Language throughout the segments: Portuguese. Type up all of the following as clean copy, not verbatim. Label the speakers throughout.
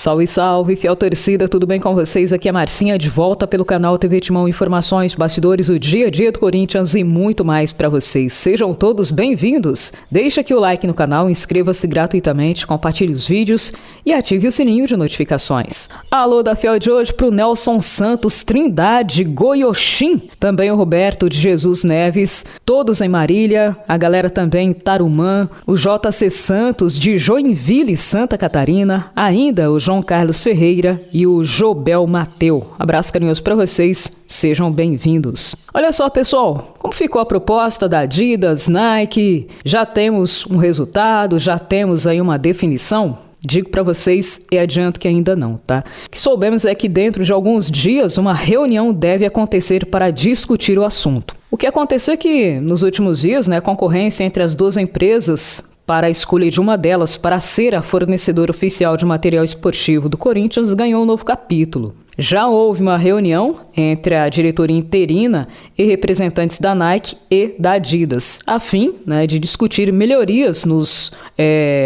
Speaker 1: Salve, salve, fiel torcida, tudo bem com vocês? Aqui é a Marcinha, de volta pelo canal TV Timão, informações, bastidores, o dia a dia do Corinthians e muito mais para vocês. Sejam todos bem-vindos. Deixa aqui o like no canal, inscreva-se gratuitamente, compartilhe os vídeos e ative o sininho de notificações. Alô da fiel de hoje pro Nelson Santos, Trindade, Goiôxim, também o Roberto de Jesus Neves, todos em Marília, a galera também em Tarumã, o JC Santos de Joinville, Santa Catarina, ainda o João Carlos Ferreira e o Jobel Mateu. Abraço carinhoso para vocês, sejam bem-vindos. Olha só, pessoal, como ficou a proposta da Adidas, Nike? Já temos um resultado, já temos aí uma definição? Digo para vocês e adianto que ainda não, tá? O que soubemos é que dentro de alguns dias uma reunião deve acontecer para discutir o assunto. O que aconteceu é que nos últimos dias, a concorrência entre as duas empresas para a escolha de uma delas para ser a fornecedora oficial de material esportivo do Corinthians ganhou um novo capítulo. Já houve uma reunião entre a diretoria interina e representantes da Nike e da Adidas, a fim de discutir melhorias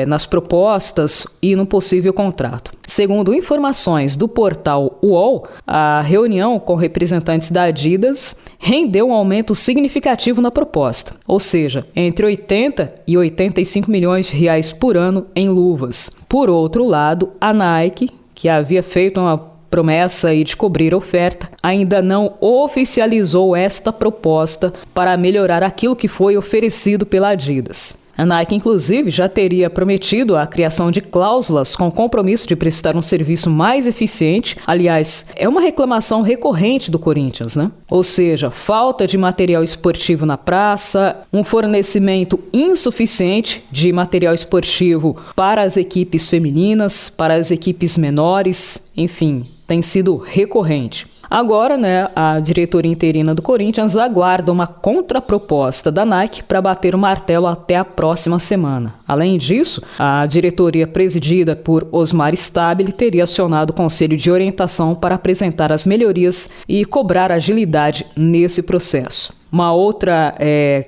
Speaker 1: nas propostas e no possível contrato. Segundo informações do portal UOL, a reunião com representantes da Adidas rendeu um aumento significativo na proposta, ou seja, entre 80 e 85 milhões de reais por ano em luvas. Por outro lado, a Nike, que havia feito uma promessa aí de cobrir a oferta, ainda não oficializou esta proposta para melhorar aquilo que foi oferecido pela Adidas. A Nike, inclusive, já teria prometido a criação de cláusulas com compromisso de prestar um serviço mais eficiente. Aliás, é uma reclamação recorrente do Corinthians, Ou seja, falta de material esportivo na praça, um fornecimento insuficiente de material esportivo para as equipes femininas, para as equipes menores, enfim, tem sido recorrente. Agora, a diretoria interina do Corinthians aguarda uma contraproposta da Nike para bater o martelo até a próxima semana. Além disso, a diretoria presidida por Osmar Stabile teria acionado o Conselho de Orientação para apresentar as melhorias e cobrar agilidade nesse processo. Uma outra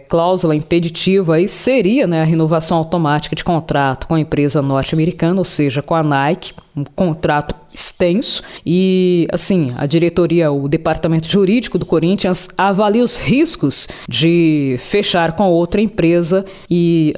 Speaker 1: cláusula impeditiva aí seria a renovação automática de contrato com a empresa norte-americana, ou seja, com a Nike, um contrato extenso. E, a diretoria, o departamento jurídico do Corinthians avalia os riscos de fechar com outra empresa e,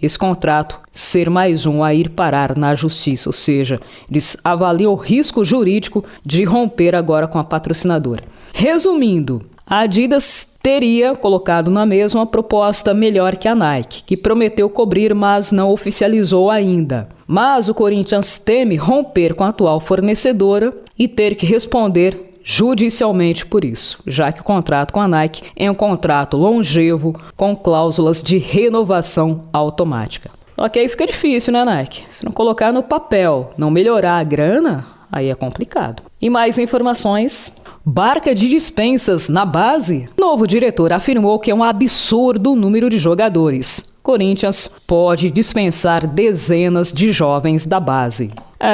Speaker 1: esse contrato ser mais um a ir parar na justiça, ou seja, eles avaliam o risco jurídico de romper agora com a patrocinadora. Resumindo, a Adidas teria colocado na mesa uma proposta melhor que a Nike, que prometeu cobrir, mas não oficializou ainda. Mas o Corinthians teme romper com a atual fornecedora e ter que responder judicialmente por isso, já que o contrato com a Nike é um contrato longevo com cláusulas de renovação automática. Ok, fica difícil, Nike? Se não colocar no papel, não melhorar a grana, aí é complicado. E mais informações. Barca de dispensas na base? Novo diretor afirmou que é um absurdo o número de jogadores. Corinthians pode dispensar dezenas de jovens da base.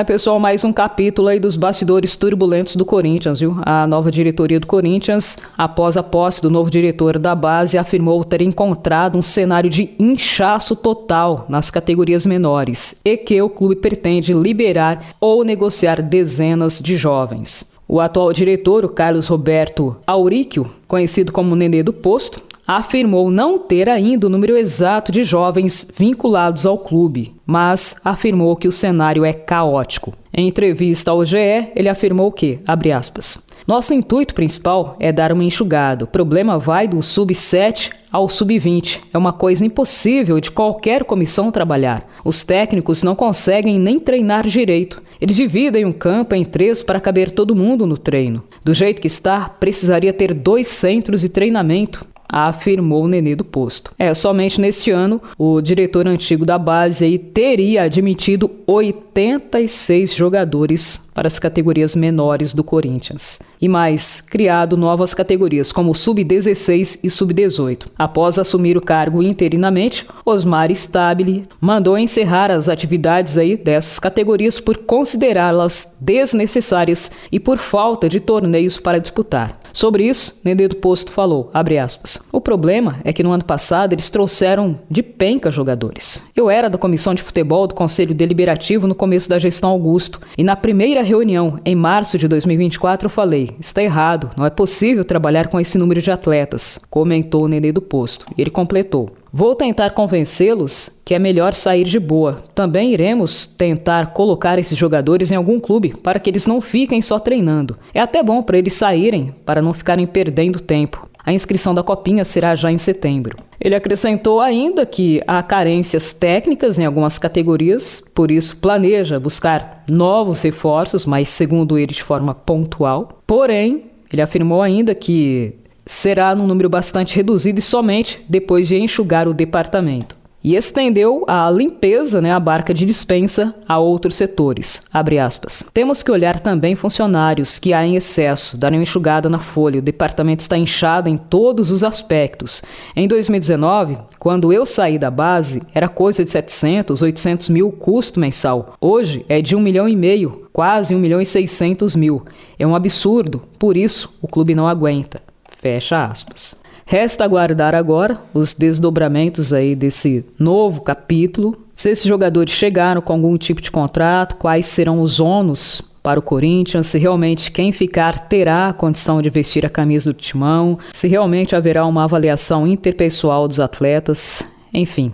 Speaker 1: Pessoal, mais um capítulo aí dos bastidores turbulentos do Corinthians, viu? A nova diretoria do Corinthians, após a posse do novo diretor da base, afirmou ter encontrado um cenário de inchaço total nas categorias menores e que o clube pretende liberar ou negociar dezenas de jovens. O atual diretor, o Carlos Roberto Auríquio, conhecido como Nenê do Posto, afirmou não ter ainda o número exato de jovens vinculados ao clube, mas afirmou que o cenário é caótico. Em entrevista ao GE, ele afirmou que, abre aspas, nosso intuito principal é dar uma enxugada. O problema vai do sub-7 ao sub-20. É uma coisa impossível de qualquer comissão trabalhar. Os técnicos não conseguem nem treinar direito. Eles dividem um campo em 3 para caber todo mundo no treino. Do jeito que está, precisaria ter 2 centros de treinamento, afirmou Nenê do Posto. Somente neste ano, o diretor antigo da base aí teria admitido 86 jogadores para as categorias menores do Corinthians. E mais, criado novas categorias como Sub-16 e Sub-18. Após assumir o cargo interinamente, Osmar Stabile mandou encerrar as atividades aí dessas categorias por considerá-las desnecessárias e por falta de torneios para disputar. Sobre isso, Nenê do Posto falou, abre aspas, atletas. O problema é que no ano passado eles trouxeram de penca jogadores. Eu era da comissão de futebol do Conselho Deliberativo no começo da gestão Augusto e na primeira reunião, em março de 2024, eu falei: está errado, não é possível trabalhar com esse número de atletas, comentou o Nenê do Posto. E ele completou: vou tentar convencê-los que é melhor sair de boa. Também iremos tentar colocar esses jogadores em algum clube para que eles não fiquem só treinando. É até bom para eles saírem, para não ficarem perdendo tempo. A inscrição da Copinha será já em setembro. Ele acrescentou ainda que há carências técnicas em algumas categorias, por isso planeja buscar novos reforços, mas segundo ele de forma pontual. Porém, ele afirmou ainda que será num número bastante reduzido e somente depois de enxugar o departamento. E estendeu a limpeza, a barca de dispensa a outros setores. Abre aspas. Temos que olhar também funcionários que há em excesso, dar uma enxugada na folha. O departamento está inchado em todos os aspectos. Em 2019, quando eu saí da base, era coisa de 700, 800 mil custo mensal. Hoje é de 1,5 milhão, quase 1,6 milhão. É um absurdo, por isso o clube não aguenta. Fecha aspas. Resta aguardar agora os desdobramentos aí desse novo capítulo. Se esses jogadores chegaram com algum tipo de contrato, quais serão os ônus para o Corinthians, se realmente quem ficar terá a condição de vestir a camisa do Timão, se realmente haverá uma avaliação interpessoal dos atletas, enfim.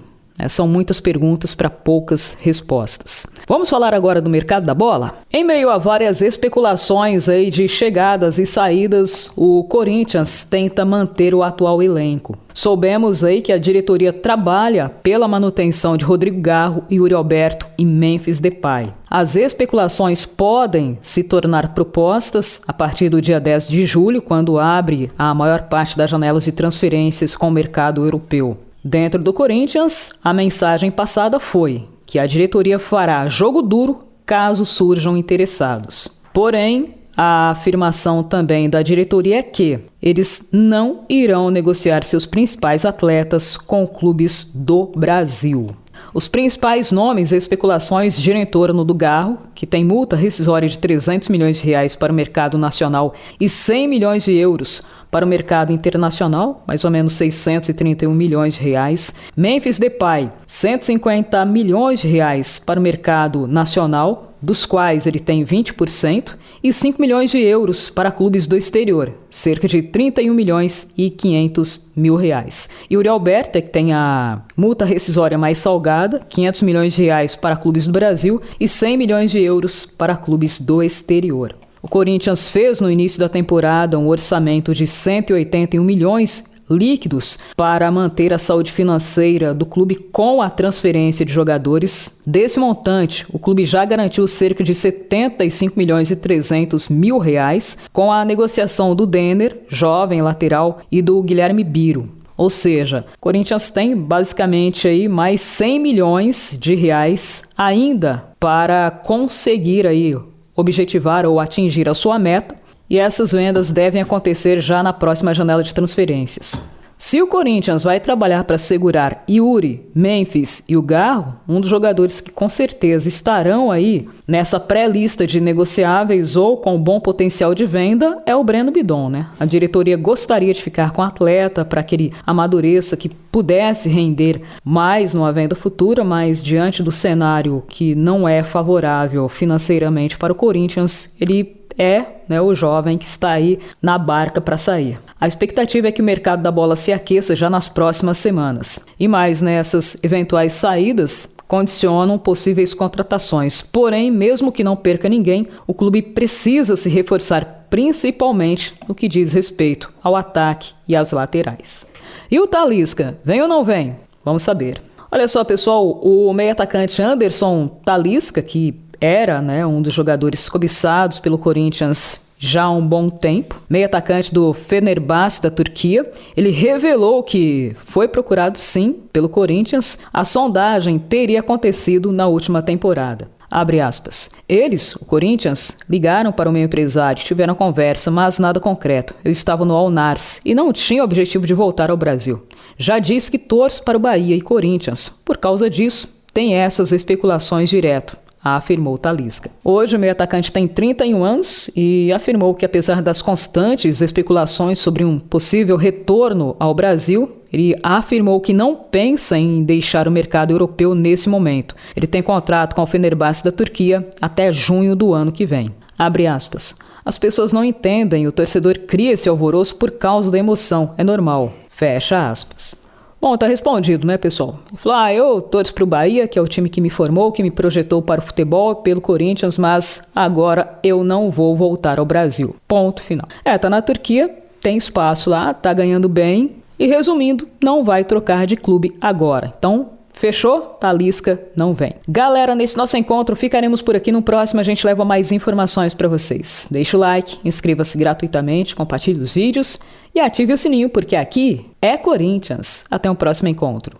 Speaker 1: São muitas perguntas para poucas respostas. Vamos falar agora do mercado da bola? Em meio a várias especulações aí de chegadas e saídas, o Corinthians tenta manter o atual elenco. Soubemos aí que a diretoria trabalha pela manutenção de Rodrigo Garro, Yuri Alberto e Memphis Depay. As especulações podem se tornar propostas a partir do dia 10 de julho, quando abre a maior parte das janelas de transferências com o mercado europeu. Dentro do Corinthians, a mensagem passada foi que a diretoria fará jogo duro caso surjam interessados. Porém, a afirmação também da diretoria é que eles não irão negociar seus principais atletas com clubes do Brasil. Os principais nomes e especulações giram em torno do Garro, que tem multa rescisória de R$300 milhões para o mercado nacional e 100 milhões de euros para o mercado internacional, mais ou menos 631 milhões de reais. Memphis Depay, 150 milhões de reais para o mercado nacional, dos quais ele tem 20%, e 5 milhões de euros para clubes do exterior, cerca de 31 milhões e 500 mil reais. E Yuri Alberto, que tem a multa rescisória mais salgada, 500 milhões de reais para clubes do Brasil e 100 milhões de euros para clubes do exterior. O Corinthians fez no início da temporada um orçamento de 181 milhões líquidos para manter a saúde financeira do clube com a transferência de jogadores. Desse montante, o clube já garantiu cerca de 75 milhões e 300 mil reais com a negociação do Denner, jovem lateral, e do Guilherme Biro. Ou seja, o Corinthians tem basicamente aí mais 100 milhões de reais ainda para conseguir aí objetivar ou atingir a sua meta, e essas vendas devem acontecer já na próxima janela de transferências. Se o Corinthians vai trabalhar para segurar Yuri, Memphis e o Garro, um dos jogadores que com certeza estarão aí nessa pré-lista de negociáveis ou com bom potencial de venda é o Breno Bidon, A diretoria gostaria de ficar com o atleta para que ele amadureça, que pudesse render mais numa venda futura, mas diante do cenário que não é favorável financeiramente para o Corinthians, ele é o jovem que está aí na barca para sair. A expectativa é que o mercado da bola se aqueça já nas próximas semanas. E mais nessas eventuais saídas condicionam possíveis contratações. Porém, mesmo que não perca ninguém, o clube precisa se reforçar principalmente no que diz respeito ao ataque e às laterais. E o Talisca, vem ou não vem? Vamos saber. Olha só, pessoal, o meio-atacante Anderson Talisca, que era um dos jogadores cobiçados pelo Corinthians já há um bom tempo, meio-atacante do Fenerbahçe da Turquia, ele revelou que foi procurado sim pelo Corinthians. A sondagem teria acontecido na última temporada. Abre aspas. Eles, o Corinthians, ligaram para o meu empresário, tiveram conversa, mas nada concreto. Eu estava no Al-Nassr e não tinha o objetivo de voltar ao Brasil. Já disse que torço para o Bahia e Corinthians. Por causa disso, tem essas especulações direto. afirmou Talisca. Hoje o meio atacante tem 31 anos e afirmou que, apesar das constantes especulações sobre um possível retorno ao Brasil, ele afirmou que não pensa em deixar o mercado europeu nesse momento. Ele tem contrato com o Fenerbahçe da Turquia até junho do ano que vem. Abre aspas. As pessoas não entendem, o torcedor cria esse alvoroço por causa da emoção, é normal. Fecha aspas. Bom, tá respondido, né, pessoal? Ele falou, eu torço pro Bahia, que é o time que me formou, que me projetou para o futebol, pelo Corinthians, mas agora eu não vou voltar ao Brasil. Ponto final. Tá na Turquia, tem espaço lá, tá ganhando bem e, resumindo, não vai trocar de clube agora. Então, fechou? Talisca não vem. Galera, nesse nosso encontro ficaremos por aqui. No próximo a gente leva mais informações para vocês. Deixa o like, inscreva-se gratuitamente, compartilhe os vídeos e ative o sininho, porque aqui é Corinthians. Até o próximo encontro.